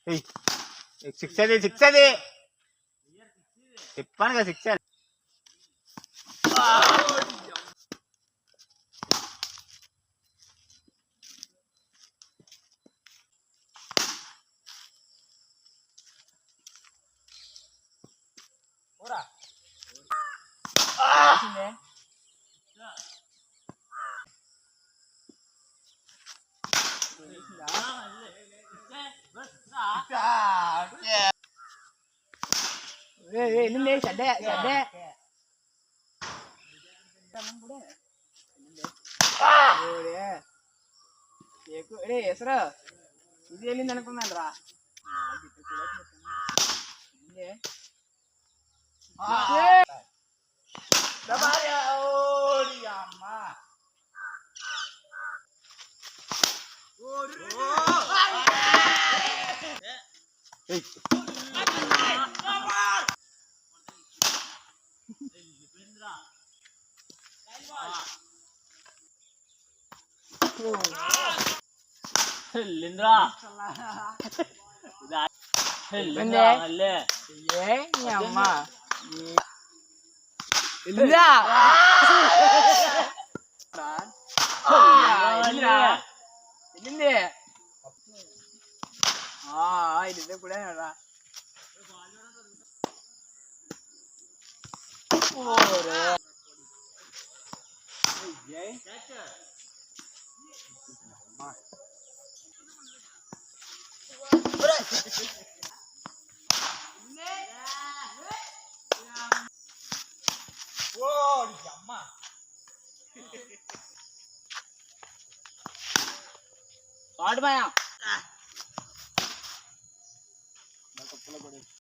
శిక్ష చెప్పాను కదా శిక్ష ini sadek ಹೆಸರು ಇದು ಎಲ್ಲಿಂದ ಅನ್ಕೊಂಡ್ರ Lindra. Lindra. Ini amma. Lindra. Lindra. Lindra. Ini ಕೂಡ ನೋಡ್ರಾ. ಓರೆ. ಜೈ. Kaat bhaiya.